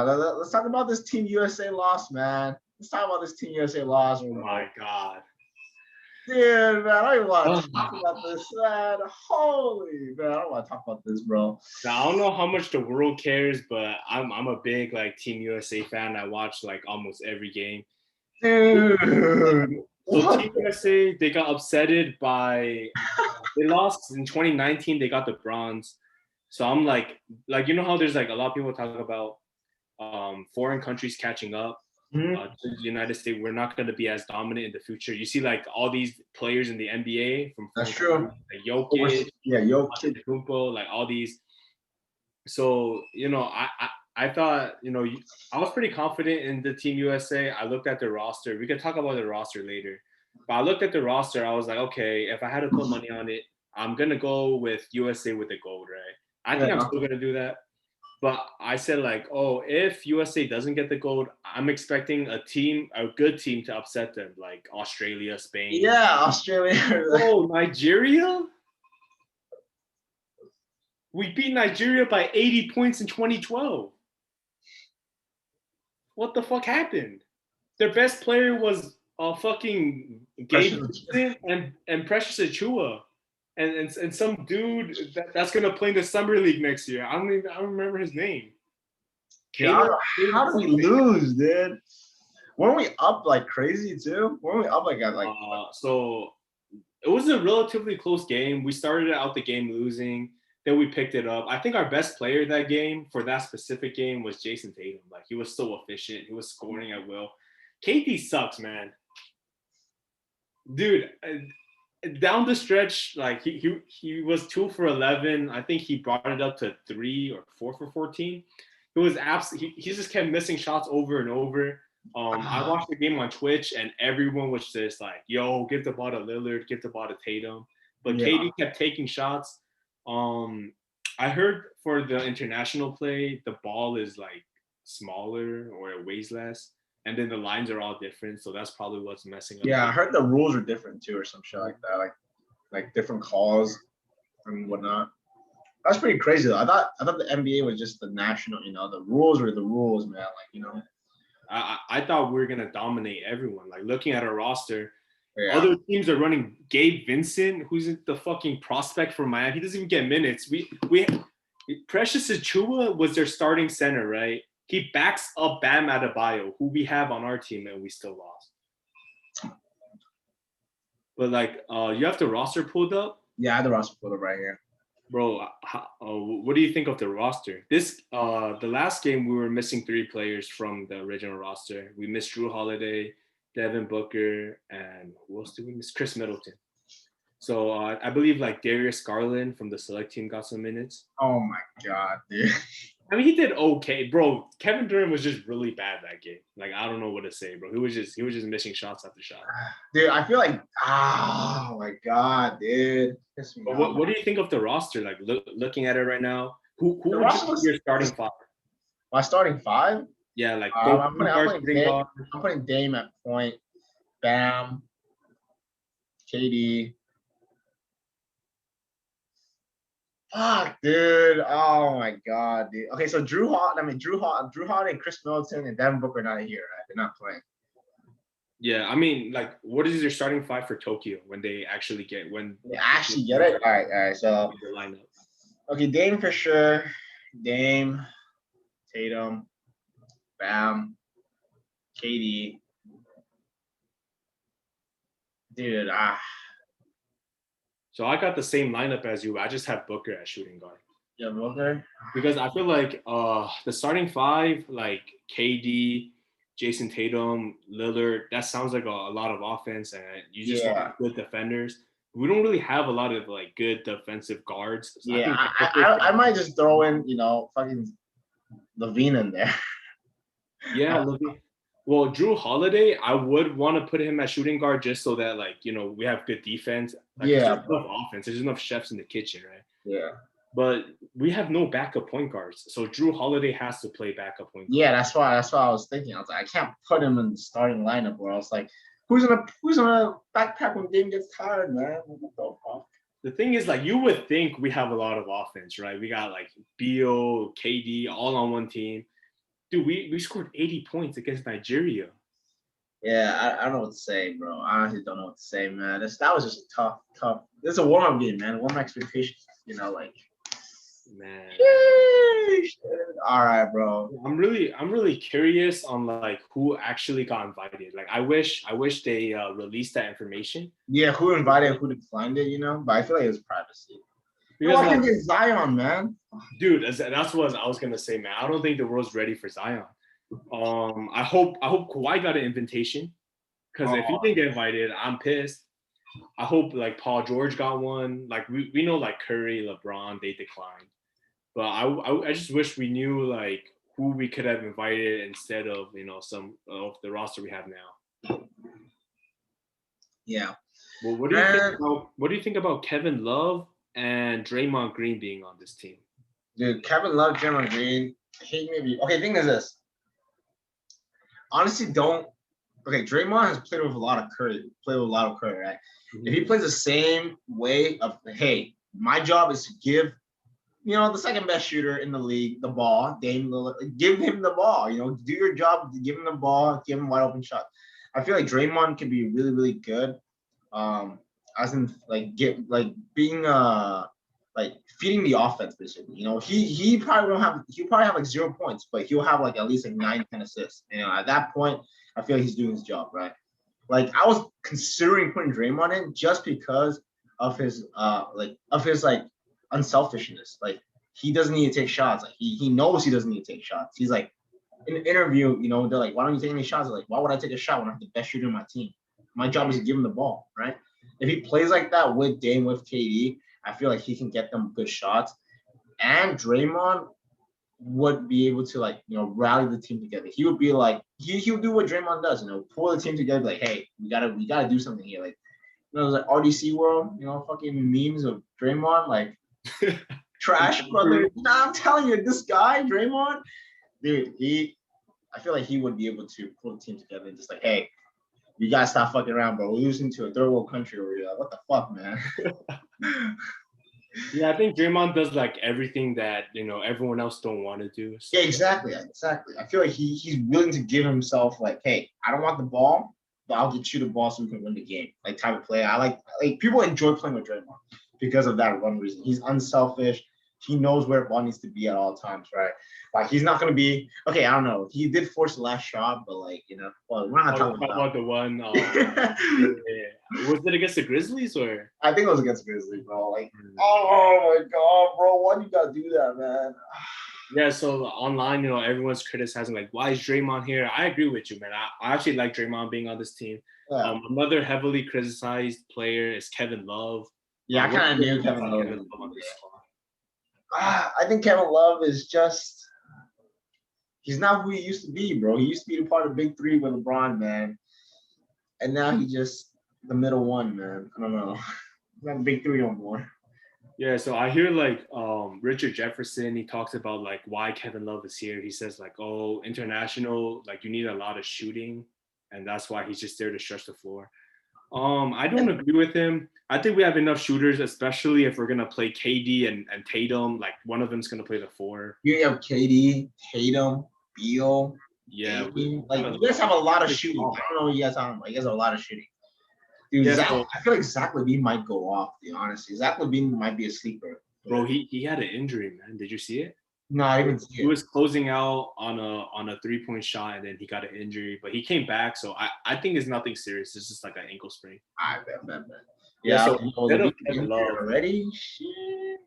Let's talk about this Team USA loss, man. Let's talk about this Team USA loss. Oh my God. Dude, man, I don't even want to talk about this, man. Holy, man, I don't want to talk about this, bro. Now, I don't know how much the world cares, but I'm a big like Team USA fan. I watch like almost every game. Dude. So Team USA, they got upsetted by they lost in 2019. They got the bronze. So I'm like you know how there's like a lot of people talk about foreign countries catching up to the United States. We're not going to be as dominant in the future. You see, like all these players in the NBA from That's true. Like Jokic, Jokic, like all these. So I thought I was pretty confident in the Team USA. I looked at the roster. We could talk about the roster later, but I looked at the roster. I was like, okay, if I had to put money on it, I'm gonna go with USA with the gold, right? I think I'm still gonna do that. But I said like, oh, if USA doesn't get the gold, I'm expecting a good team to upset them, like Australia, Spain. Yeah, Australia. Oh, Nigeria? We beat Nigeria by 80 points in 2012. What the fuck happened? Their best player was fucking Gabe and Precious Achua. And some dude that's gonna play in the summer league next year. I don't remember his name. How did we lose, dude? Weren't we up like crazy too? Weren't we up like so it was a relatively close game. We started out the game losing, then we picked it up. I think our best player that game for that specific game was Jason Tatum. Like he was so efficient, he was scoring at will. KD sucks, man. Dude, down the stretch, like he was 2 for 11. I think he brought it up to 3 or 4 for 14. It was absolutely he just kept missing shots over and over. I watched the game on Twitch and everyone was just like, "Yo, give the ball to Lillard, give the ball to Tatum." But KD kept taking shots. I heard for the international play, the ball is like smaller or it weighs less. And then the lines are all different, so that's probably what's messing up. Yeah, I heard the rules are different too, or some shit like that, like different calls and whatnot. That's pretty crazy though. I thought the NBA was just the national, the rules were the rules, man. Like, I thought we were gonna dominate everyone. Like looking at our roster, other teams are running Gabe Vincent, who's the fucking prospect from Miami. He doesn't even get minutes. We Precious Achua was their starting center, right? He backs up Bam Adebayo, who we have on our team, and we still lost. But like, you have the roster pulled up? Yeah, I have the roster pulled up right here. Bro, what do you think of the roster? The last game we were missing 3 players from the original roster. We missed Jrue Holiday, Devin Booker, and who else did we miss? Chris Middleton. So I believe like Darius Garland from the select team got some minutes. Oh my God, dude. I mean, he did okay, bro. Kevin Durant was just really bad that game. Like, I don't know what to say, bro. He was just missing shots after shot. Dude, I feel like, oh my God, dude. But what do you think of the roster? Like, looking at it right now, who would you be your starting 5? My starting 5? Yeah, like I'm putting Dame at point. Bam. KD. Fuck, dude. Oh my God, dude. Okay, so Jrue Holiday and Chris Middleton and Devin Booker are not here, right? They're not playing. Yeah, I mean, like, what is your starting 5 for Tokyo when they actually get it? All right. So the lineup. Okay, Dame for sure. Dame, Tatum, Bam, KD. Dude, So I got the same lineup as you. I just have Booker at shooting guard. Yeah, Booker. Because I feel like the starting 5, like KD, Jason Tatum, Lillard, that sounds like a lot of offense, and you just want good defenders. We don't really have a lot of like good defensive guards. So I might just throw in, fucking LaVine in there. Yeah, LaVine. Well, Jrue Holiday, I would want to put him at shooting guard just so that, like, we have good defense. Like, there's enough offense. There's enough chefs in the kitchen, right? Yeah. But we have no backup point guards, so Jrue Holiday has to play backup point guard. Yeah, that's why I was thinking. I was like, I can't put him in the starting lineup. Where I was like, who's gonna backpack when Dame gets tired, man? What the fuck? The thing is, like, you would think we have a lot of offense, right? We got like Beal, KD, all on one team. Dude, we scored 80 points against Nigeria. Yeah, I don't know what to say, bro. I honestly don't know what to say, man. That was just a tough. This is a warm up game, man. Warm expectations, like. Man. Sheesh. All right, bro. I'm really curious on like who actually got invited. Like I wish they released that information Yeah, who invited, who declined it, But I feel like it was privacy. You because want to like, get Zion, man. dude, that's what I was gonna say, man. I don't think the world's ready for Zion. I hope Kawhi got an invitation because if he Oh, didn't get invited, I'm pissed. I hope like Paul George got one. Like we know like Curry, LeBron, they declined. But I just wish we knew like who we could have invited instead of some of the roster we have now. yeah. Well, Man, what do you think about Kevin Love and Draymond Green being on this team? dude, Kevin Love, Draymond Green. Hate maybe. Okay, thing is this. Honestly, don't. Okay, Draymond has played with a lot of Curry. Right? If he plays the same way of, hey, my job is to give, the second best shooter in the league the ball, Dame Lillard, give him the ball. Do your job, give him the ball, give him wide open shots. I feel like Draymond can be really, really good. As in being like feeding the offense basically. He probably won't have he'll probably have like 0 points, but he'll have like at least like 9, 10 assists. At that point, I feel like he's doing his job, right? Like I was considering putting Draymond in just because of his unselfishness. Like he doesn't need to take shots. Like he knows he doesn't need to take shots. He's like in an interview, they're like, why don't you take any shots? They're like, why would I take a shot when I have the best shooter in my team? My job is to give him the ball, right? If he plays like that with Dame, with KD, I feel like he can get them good shots. And Draymond would be able to rally the team together. He would be like he'll do what Draymond does, pull the team together. Like, hey, we gotta do something here. Like, like RDC world, fucking memes of Draymond, like trash brother. I'm telling you, this guy Draymond, dude, I feel like he would be able to pull the team together and just like, hey, you gotta stop fucking around, bro. We're losing to a third world country over here. Like, what the fuck, man? Yeah, I think Draymond does like everything that everyone else don't want to do. So. Yeah, exactly. I feel like he's willing to give himself like, hey, I don't want the ball, but I'll get you the ball so we can win the game. Like type of play. I like people enjoy playing with Draymond because of that one reason. He's unselfish. He knows where the ball needs to be at all times, right? Like he's not gonna be okay. I don't know. He did force the last shot, but well, we're not talking about the one. Was it against the Grizzlies or? I think it was against Grizzlies, bro. Like, oh my god, bro, why you gotta do that, man? Yeah, so online, everyone's criticizing like, why is Draymond here? I agree with you, man. I actually like Draymond being on this team. Yeah. Another heavily criticized player is Kevin Love. Yeah, I kind of knew Kevin Love. I think Kevin Love is just he's not who he used to be, bro. He used to be a part of Big Three with LeBron, man. And now he just the middle one, man. I don't know. He's not Big Three no more. Yeah, so I hear like Richard Jefferson, he talks about like why Kevin Love is here. He says like, oh, international, like you need a lot of shooting, and that's why he's just there to stretch the floor. I don't agree with him. I think we have enough shooters, especially if we're gonna play KD and Tatum. Like one of them's gonna play the 4. You have KD, Tatum, Beal. Yeah, you guys have a lot of shooting. I don't know what you guys talking about. You guys have a lot of shooting. Dude, I feel like Zach LaVine might go off, to be honest. Zach LaVine might be a sleeper. Bro, he had an injury, man. Did you see it? No, I didn't see it. He was closing out on a 3-point shot, and then he got an injury, but he came back. So I think it's nothing serious. It's just like an ankle sprain. I bet. Yeah, so instead of Kevin Love already. Shit.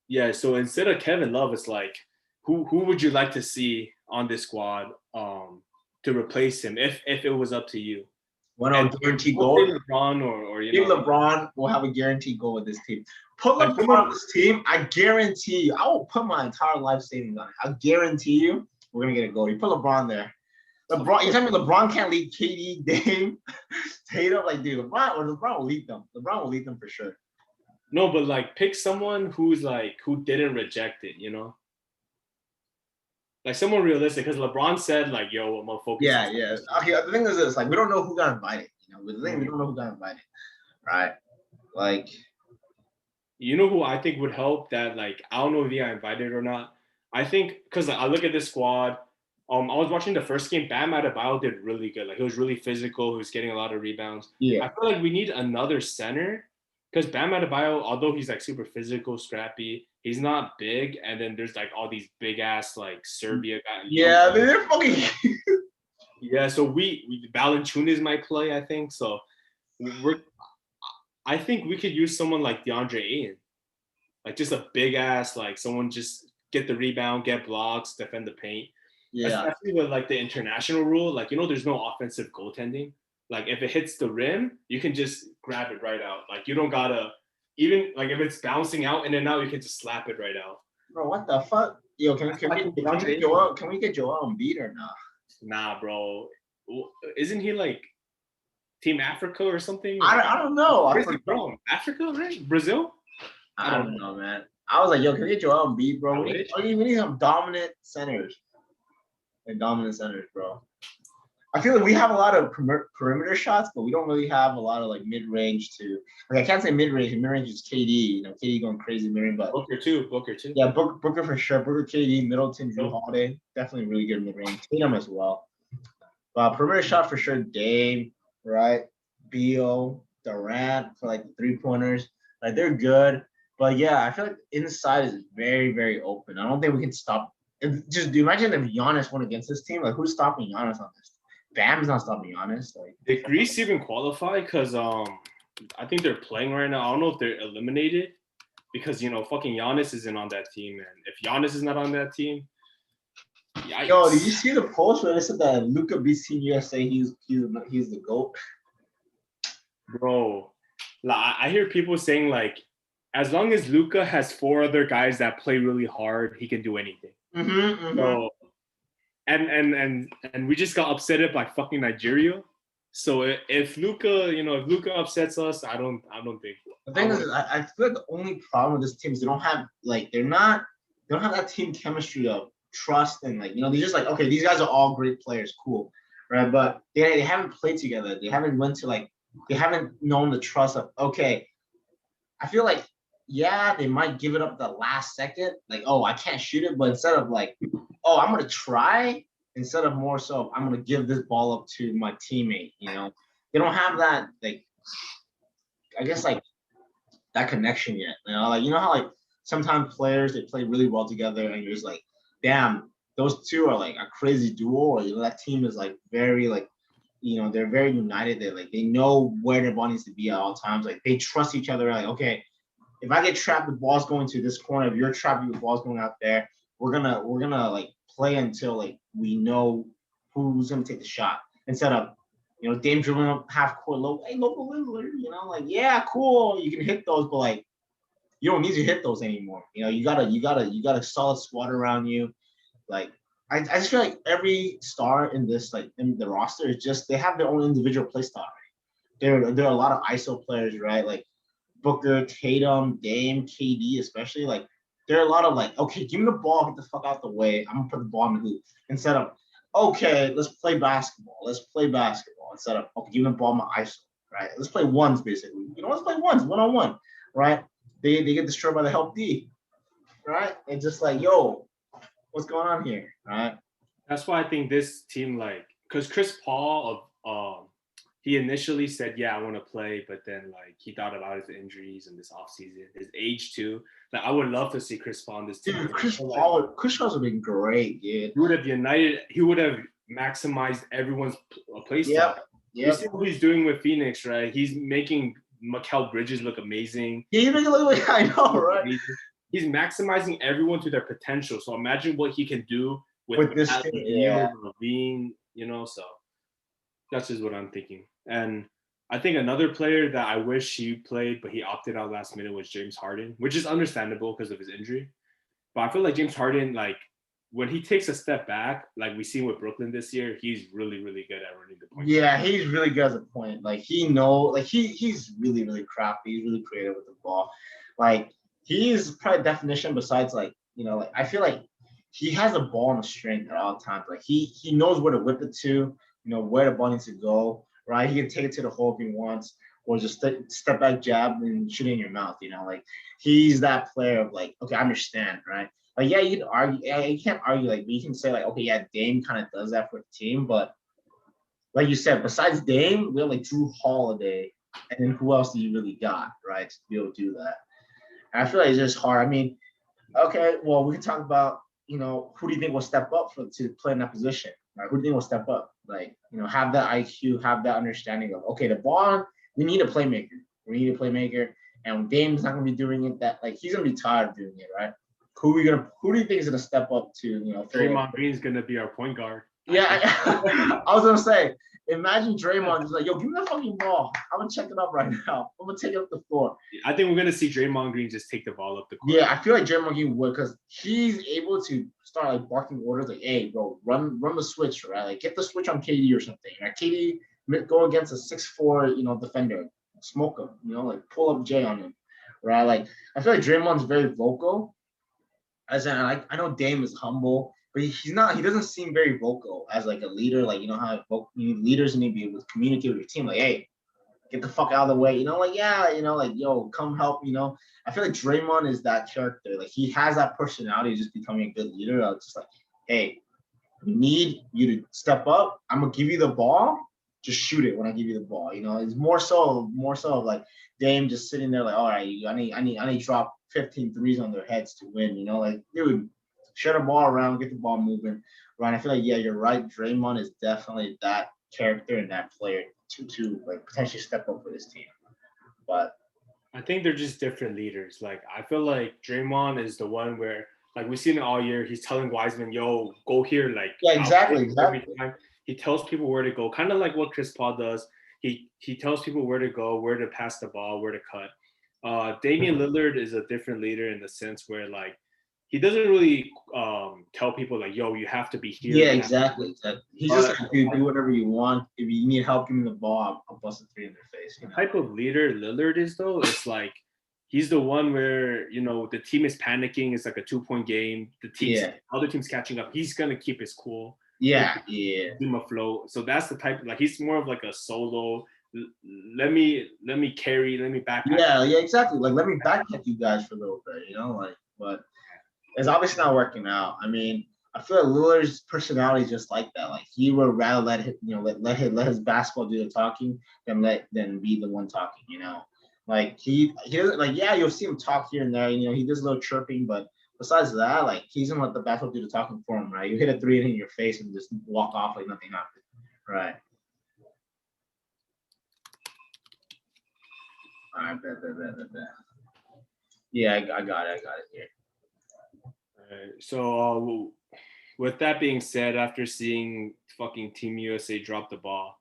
Yeah, so instead of Kevin Love, it's like who would you like to see on this squad to replace him if it was up to you? One on guaranteed goal. LeBron or LeBron will have a guaranteed goal with this team. Put LeBron on this team, I guarantee you. I will put my entire life savings on it. I guarantee you, we're gonna get a goal. You put LeBron there. LeBron, you tell me LeBron can't lead KD, Dame, Tatum? Like, dude, LeBron will lead them. LeBron will lead them for sure. No, but like pick someone who didn't reject it, Like someone realistic, because LeBron said like, "Yo, I'm gonna focus." Yeah. Okay, the thing is this: like, we don't know who got invited. We don't know who got invited, right? Like, you know who I think would help? That like I don't know if he got invited or not. I think because I look at this squad, I was watching the first game. Bam Adebayo did really good. Like he was really physical. He was getting a lot of rebounds. Yeah. I feel like we need another center because Bam Adebayo, although he's like super physical, scrappy, he's not big. And then there's like all these big ass like Serbia guys. Yeah, they're fucking. Yeah, so we Valanciunas might play, I think. So I think we could use someone like DeAndre Ayton, like just a big ass, like someone just get the rebound, get blocks, defend the paint. Yeah. Especially with like the international rule, like there's no offensive goaltending. Like if it hits the rim, you can just grab it right out. Like you don't gotta even like if it's bouncing out in and out, you can just slap it right out. Bro, what the fuck? Yo, can we get Joel Embiid or not? Nah, bro. Isn't he like Team Africa or something? I don't know. Where's he from? Africa, right? Brazil? I don't know, man. I was like, yo, can we get Joel Embiid, bro? We need some dominant centers. And dominant centers, bro. I feel like we have a lot of perimeter shots, but we don't really have a lot of like mid-range to. Like I can't say mid-range. Mid-range is KD. You know, KD going crazy mid-range, but Booker too. Yeah, Booker for sure. Booker, KD, Middleton, Drew Holiday, definitely really good mid-range. Tatum as well. But perimeter shot for sure. Dame, right? Beal, Durant for like the 3-pointers. Like they're good, but yeah, I feel like inside is very, very open. I don't think we can stop. Just do you imagine if Giannis went against this team? Like who's stopping Giannis on this? Bam's not stopping Giannis. Like did Greece even qualify? Because I think they're playing right now. I don't know if they're eliminated because fucking Giannis isn't on that team, and if Giannis is not on that team, yikes. Yo, did you see the post where they said that Luka beats Team USA? He's the GOAT. Bro, like, I hear people saying like, as long as Luka has 4 other guys that play really hard, he can do anything. So, and we just got upset by fucking Nigeria. So if Luka upsets us, I don't think. The thing is, I feel like the only problem with this team is they don't have that team chemistry of trust and like they're just like, okay, these guys are all great players, cool, right? But they haven't played together. They haven't they haven't known the trust of, okay, I feel like, yeah, they might give it up the last second, like, oh, I can't shoot it, but instead of like, oh, I'm gonna try, instead of more so, I'm gonna give this ball up to my teammate. They don't have that, like, I guess like that connection yet. Like how like sometimes players they play really well together, and you're just like, damn, those two are like a crazy duo, or that team is like very like, they're very united. They know where their ball needs to be at all times. Like they trust each other. Like, okay, if I get trapped, the ball's going to this corner. If you're trapped, the ball's going out there. We're gonna like play until like we know who's gonna take the shot. Instead of Dame dribbling up half court, local Lillard. Like yeah, cool, you can hit those, but like you don't need to hit those anymore. You got a solid squad around you. Like I just feel like every star in this like in the roster is just they have their own individual play style. Right? There are a lot of ISO players, right? Like Booker, Tatum, Dame, KD, especially like there are a lot of like, okay, give me the ball, get the fuck out the way. I'm gonna put the ball in the hoop. Instead of, okay, let's play basketball. Instead of, okay, give me the ball, my ISO, right? Let's play ones basically. Let's play ones, 1-on-1, right? They get destroyed by the help D, right? And just like, yo, what's going on here, right? That's why I think this team, like, because Chris Paul he initially said, yeah, I want to play, but then like he thought about his injuries in this offseason, his age too. Like I would love to see Chris Paul on this team. Dude, Chris Paul would have been great, dude. He would have united. He would have maximized everyone's play style. Yeah. You see what he's doing with Phoenix, right? He's making Mikal Bridges look amazing. Yeah, he's making it look like I know, right? He's maximizing everyone to their potential. So imagine what he can do with this team, yeah. Levine, so that's just what I'm thinking. And I think another player that I wish he played, but he opted out last minute was James Harden, which is understandable because of his injury. But I feel like James Harden, like when he takes a step back, like we seen with Brooklyn this year, he's really, really good at running the point. Yeah, he's really good as a point. Like he's really, really crafty. He's really creative with the ball. Like he's probably definition besides like, like I feel like he has a ball in the string at all times. Like he knows where to whip it to, where the ball needs to go. Right, he can take it to the hole if he wants, or just step back, jab, and shoot it in your mouth. Like he's that player of like, okay, I understand, right? Like, yeah, you can argue. Yeah, you can't argue. Like, you can say like, okay, yeah, Dame kind of does that for the team, but like you said, besides Dame, we have like Drew Holiday, and then who else do you really got, right, to be able to do that? And I feel like it's just hard. I mean, okay, well, we can talk about, who do you think will step up to play in that position? Right? Who do you think will step up? Like, have that IQ, have that understanding of, okay, the ball, we need a playmaker. We need a playmaker. And Dame's not gonna be doing it that like he's gonna be tired of doing it, right? Who do you think is gonna step up to, Draymond Green's gonna be our point guard. Yeah, I was gonna say, imagine Draymond is like, yo, give me the fucking ball. I'm gonna check it up right now. I'm gonna take it up the floor. I think we're gonna see Draymond Green just take the ball up the court. Yeah, I feel like Draymond Green would, because he's able to start like barking orders like, hey, bro, run the switch, right? Like get the switch on KD or something. Right? KD go against a 6'4", defender, smoke him, like pull up Jay on him, right? Like I feel like Draymond's very vocal. As in, I know Dame is humble, but he's not. He doesn't seem very vocal as like a leader. Like how leaders need to be able to communicate with your team. Like, hey, get the fuck out of the way. Like yeah, like yo, come help. I feel like Draymond is that character. Like he has that personality of just becoming a good leader. It's just like, hey, we need you to step up. I'm gonna give you the ball. Just shoot it when I give you the ball. It's more so of like Dame just sitting there like, all right, I need to drop 15 threes on their heads to win. Like, dude, share the ball around, get the ball moving. Right. I feel like, yeah, you're right. Draymond is definitely that character and that player to like potentially step up for this team. But I think they're just different leaders. Like I feel like Draymond is the one where like we've seen it all year. He's telling Wiseman, yo, go here. Like yeah, exactly. He tells people where to go, kind of like what Chris Paul does. He tells people where to go, where to pass the ball, where to cut. Damian Lillard is a different leader in the sense where like he doesn't really tell people like, yo, you have to be here. Yeah, exactly. He's just like, dude, do whatever you want. If you need help, give me the ball. I'll bust a three in their face. The type of leader Lillard is though, it's like he's the one where the team is panicking. It's like a 2-point game. Other team's catching up. He's gonna keep his cool. Yeah. Team afloat. So that's the type. Like he's more of like a solo. Let me carry. Let me backpack. Yeah, exactly. Like let me backpack you guys for a little bit. But it's obviously not working out. I mean, I feel like Lillard's personality is just like that. Like he would rather let his basketball do the talking than be the one talking. Like he doesn't like, yeah, you'll see him talk here and there. He does a little chirping, but besides that, like he's gonna let the basketball do the talking for him, right? You hit a three in your face and just walk off like nothing happened, right? All right, bet. Yeah, I got it here. So with that being said, after seeing fucking Team USA drop the ball,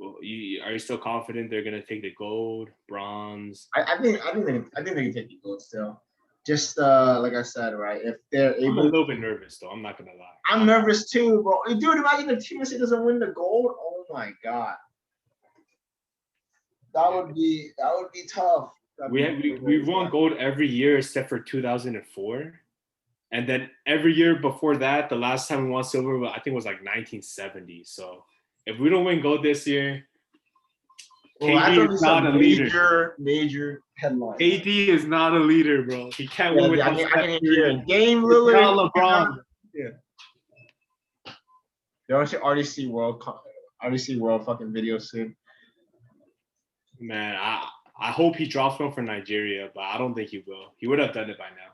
are you still confident they're gonna take the gold, bronze? I think they can take the gold still. Just like I said, right? If they're able, I'm a little bit nervous though. I'm not gonna lie. I'm nervous too, bro. Dude, imagine if Team USA doesn't win the gold. Oh my god, that would be tough. We've won gold every year except for 2004. And then every year before that, the last time we won silver, I think was like 1970. So if we don't win gold this year, KD is not a leader. Major headline. KD is not a leader, bro. He can't win with I can hear it. Game Lillard. Not LeBron. Yeah. They RDC World fucking video soon. Man, I hope he drops one for Nigeria, but I don't think he will. He would have done it by now.